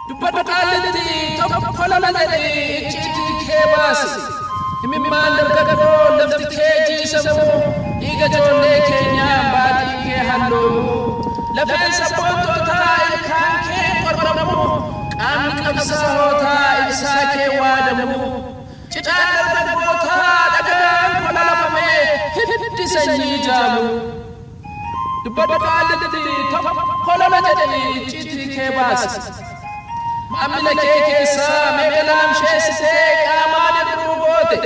Dubbadhaalatti tokko lama jedhee icciitii kee baasi. Imimmaan dargaggoo lafti kee jiisamu dhiiga ijoollee keenyaa baatii kee halloomu. Lafeen sabboontootaa ilkaan kee qorramu qaamni qabsaa'ootaa ibsaa kee waadamu. Cidhaan dargaggootaa dhagaan kolaalafamee hiddi sanyii jaamu. Dubbadhaalatti tokko lama jedhee icciitii kee baasi. Maamila kee keessaa meeqa laamsheessitee qaamaan hir'uu goote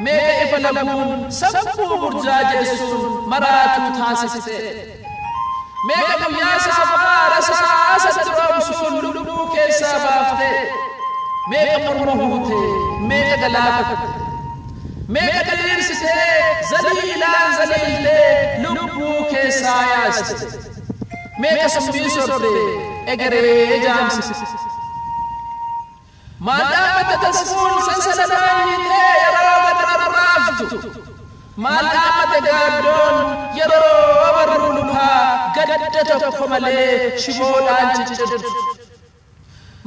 meeqa ifa laguun sabbuu burjaajessuun maraatuu taasiste meeqa guyyaa saafaa rasaa asatti roobsuun lubbuu keessaa baafte meeqa morma huute meeqa galaafatte meeqa diriirsitee zaliilaan zaliiltee lubbuu keessaa yaaste meeqa summii sorte egeree jaamsiste. Maal dhaabbata tasfuun sansalanaan hiitee yeroo gadrarraaftu maal dhaabbata gaaddoon yeroo abarruu lukaa gadda tokko malee shiboodhaan ciccirtu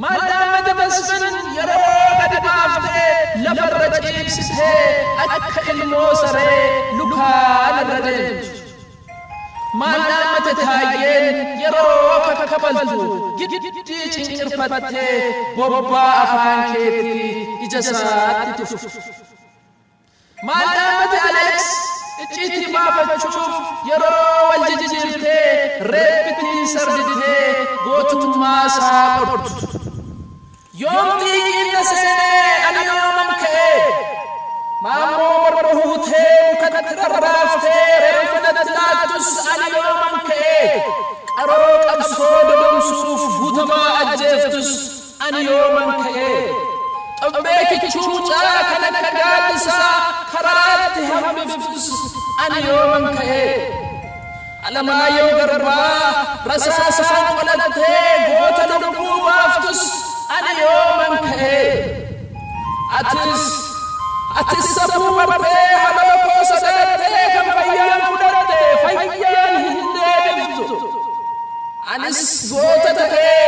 maal dhaabbata tasfin yeroo gadi baaftee lafarra ciibsitee akka ilmoo saree lukaan irra deemtu maal dhaabbata taayyeen yeroo kakkabaltu giddii cincirfattee bobbaa afaan keetii ija isaatti tuftu maal dhaabbata Aleeks icciitii baafachuuf yeroo wal jijjiirtee reebbitii sarditee gootummaa isaa qortu yoom xiiqiinna seenee ani yooman ka'ee maammoo morma huutee mukatti rarraaftee reeffanatti laattus ani yooman ka'ee qaroo qabsoo dodomsuuf guutamaa ajjeeftus ani yooman ka'ee xobbee kichuu mucaa kan akka gaaddisaa karaatti hambiftus ani yooman ka'ee Alamaayyoo Garbaa rasaasaan qolattee goota lubbuu baaftus ani yooman ka'ee atis safuu bartee haloo koo sodaattee kan fayyaan fudhattee fayyaan hin deebiftu anis goota ta'ee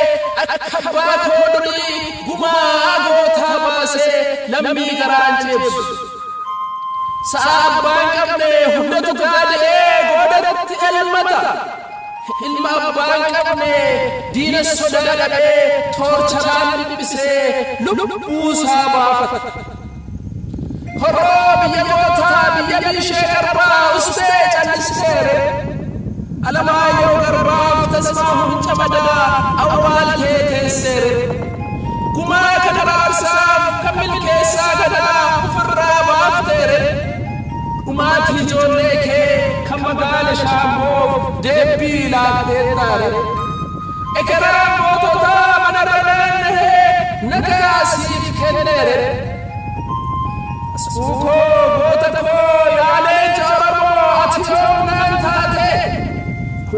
akka abbaa koo durii gumaa gootaa baasee lammii garaan ceebsu sa'a abbaan qabne hundatu gaada'ee goodatti elmata ilma abbaan qabne diina sodaa dhabee toorcharaan dhiphisee lubbuusaa baafata horoo biyya gootaa biyya biishee Garbaa usbee callisteere Alamaayyoo Garbaaf tasmaahuun camadaa awwaaltee teesseere gumaa kana raarsaaf kan milkeessaa gadaa ofirraa baafteere dhumaatii ijoollee kee kan magaala Shaamboof deebbii laattee taare ekeraan moototaa manarra naanna'ee nagaa siif kenneere Asbuukoo goota koo yaalee Oromoo ati yoomnaan taate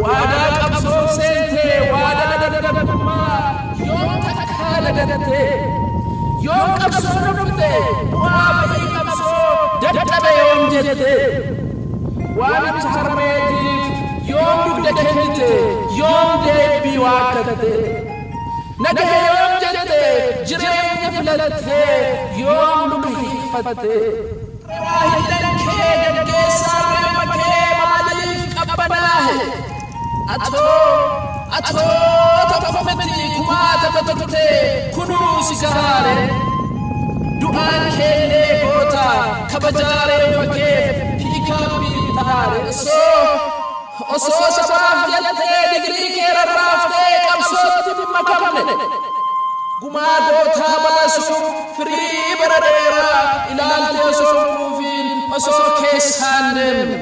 waadaa qabsoof seentee waadaa dargaggummaa yoom takkaa dagattee yoom qabsoo dhufte bu'aa bayii qabsoo dadhabe yoom jette waamicha harmeetiif yoom dugda kennite yoom deebbii waakkatte nagahe yoom jette jireenya filattee yoom luka hiikfatte raahillan kee gaggeessaa reeffa kee maaliif qabbanaahe atoo tokko miti kumaatama turte kunuu si gahaare du'aan keellee goota kabajaaree fakkeef hiikaa biitaare osoo sabaaf jaltee digrii kee rarraaftee qabsootti dhimma qabne gumaa gootaa baasuuf firii bara dheeraa ilaaltee osoo quufiin osoo keessaan deemne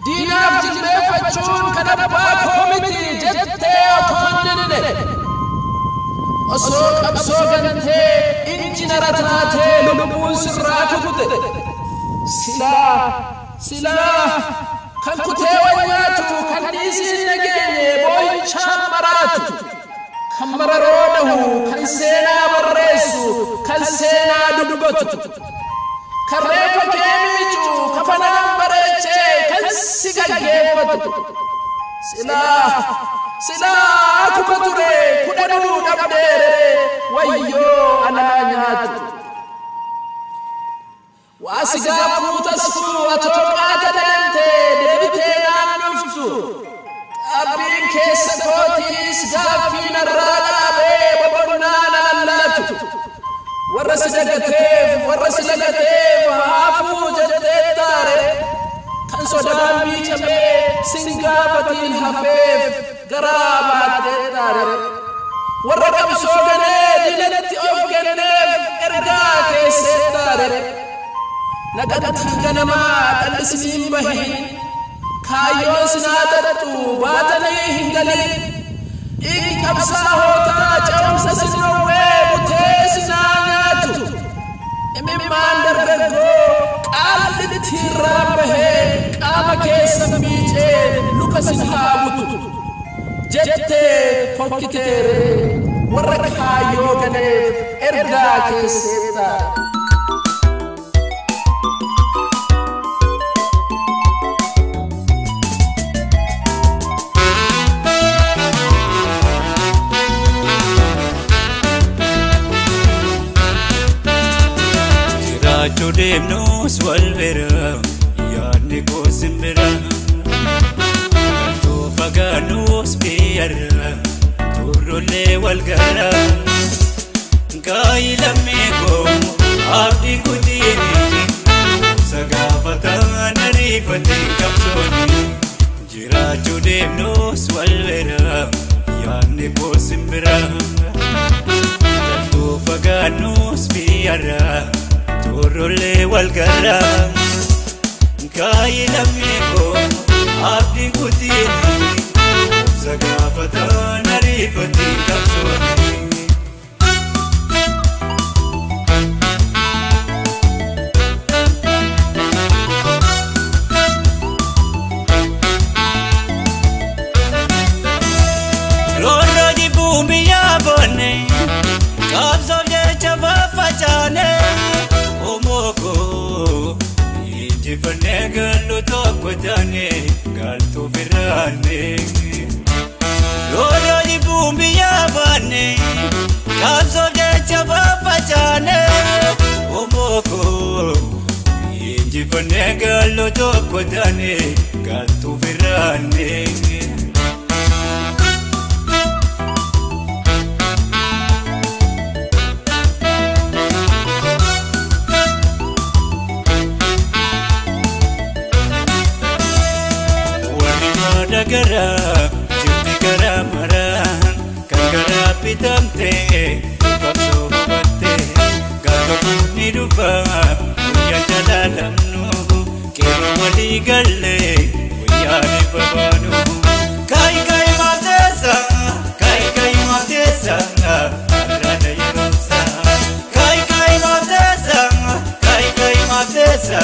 diinaaf jilbeeffachuun kan abbaa koo miti jettee otoo hin dinne osoo qabsoo gantee injinara taatee lubbuun sirraa kukute silaa kan kutee wayyaatu kan dhiisiin nageenye boo'ichaan maraatu kan mararoo dhahu kan seenaa barreessu kan seenaa dubbatu kan reeffa kee miicu kafanaan bareechee kan si gaggeeffatu silaa akkuma ture kudhanuu dhabdeere wayyoo alaanyaatu waasigaafuu tasfuu atooqaata deemtee deebitee naannuftu abbiin keessa kootiis gaaffiin irraa dhaabee boqonnaan allaatu warra si dagateef haafuu jettee taare kan sodaan miicamee sin gaafatiin hafeef garaa baattee taare warra qabsoo ganee dilatti of kenneef ergaa keessee taare naqatan ganamaa dhallisniin bahin kaayyoon sinaa taxxu baatanii hin galin dhiigi qabsaa hootaa ce'umsa sin dhowwee butee sinaa nyaatu imimmaan dargaggoo qaalli ittiin bahee qaama keessa miicee luka sin haa butu jettee fokkiteere warra kaayyoo ganeef ergaa keessee ta'a. Jodemnos walvera yaadni koosimbira to faganos biyarra turrolee walgara gaayilameko abdi kutini sagaafataan ariifatiin qabsooni jira jodemnos walvera yaadni koosimbira to faganos biyarra Orole walgara gaayilameko abdi kutini sagaafataan ariifatiin qabsooni roorroo jibbuu biyyaa boonne qabsoof jecha faffacaane Omoko injifannee gallu tokko taane galtu firraanne roorroo jibbuu biyyaa baanne qabsoof jecha faffacaane Omoko injifannee gallu tokko taane galtu firraanne Gara jirti gara maraan kan gara bitamte qabsoo batte gaafa Gootnii dhufa guyyaa jalaalamnu qeerroo walii galle guyyaa ifa baanu kaayi maafteessa arraada yeroosa kaayi maafteessa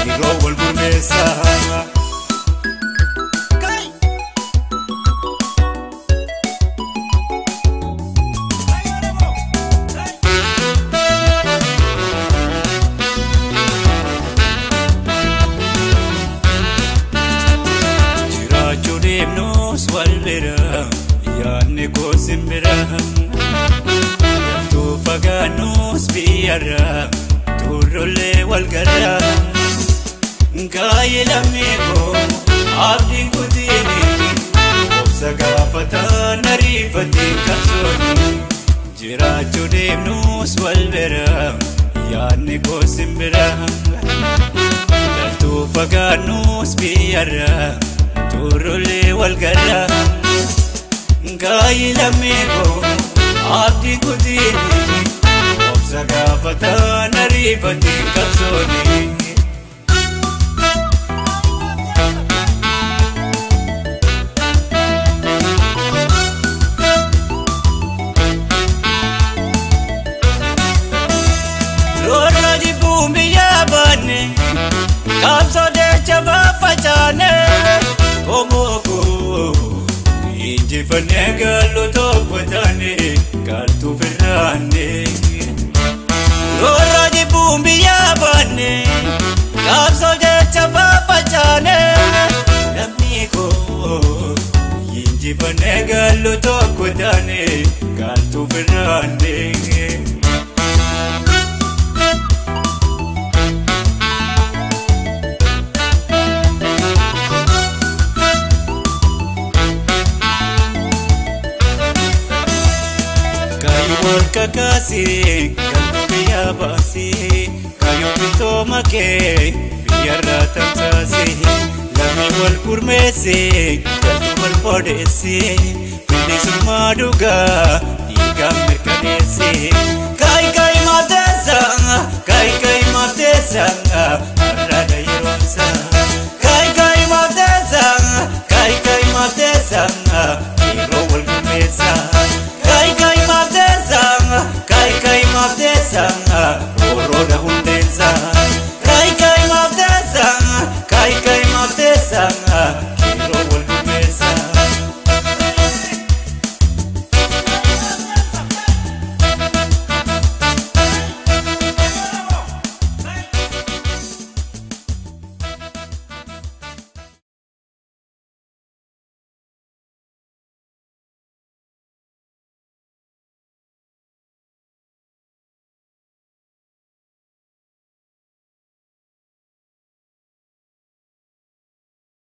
yeroo wal gurmeessa. Yaadni koosimbira to faganos biyarra turrolee walgara gaayilameko abdi kutini sagaafataan ariifatiin qabsooni jiraachuu deemnus walbira yaadni koosimbira to faganos biyarra turrolee walgara gaayilameko abdi kutini sagaafataan ariifatiin qabsooni roorroo jibbuu biyyaa baanne qabsoo jecha faffacaane Omoko injifannee gallu tokko taane galtu firraanne roorroo jibbuu biyyaa baanne qabsoo jecha faffacaane namni koo injifannee gallu tokko taane galtu birraanne. Kaayuun kakaasee kan biyya baasee kaayuun bitooma kee biyyarraa tamsaasee lammi wal gurmeessee galtu wal boodessee bilisummaa dhugaa